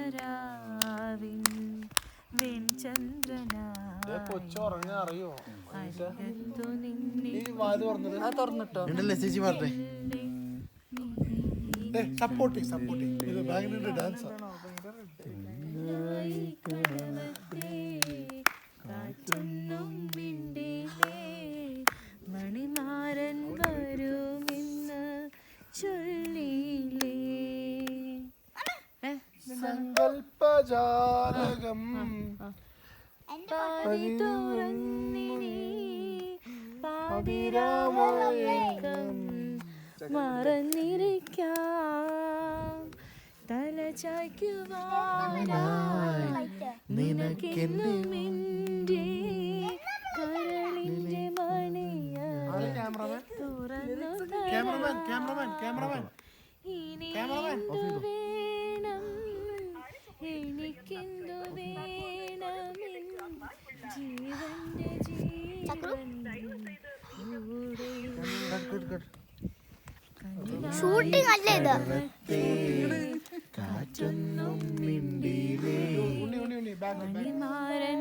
മധുമാസരാവിൻ വെൺചന്ദ്രനാറിയോ കാറ്റൊന്നും മിണ്ടിലേ മണിമാരൻ വരുമെന്ന് ചൊല്ലിലേ സങ്കൽപ്പജാലകം പാതി തുറന്നിനി പാതിരാമയക്കം മറന്നിരിക്കാം തല ചായ്ക്കുവാനായി നിനക്കെന്നുമെൻ്റെ കരളിൻ്റെ മണിയ തുറന്നു ഇനി എന്തു വേണം എനിക്കെന്തു വേണമെൻ ജീവന്റെ ജീവൻ ഷൂട്ടിംഗ് അല്ലേ ഇത്? കാറ്റൊന്നും മിണ്ടിലേ മണിമാരൻ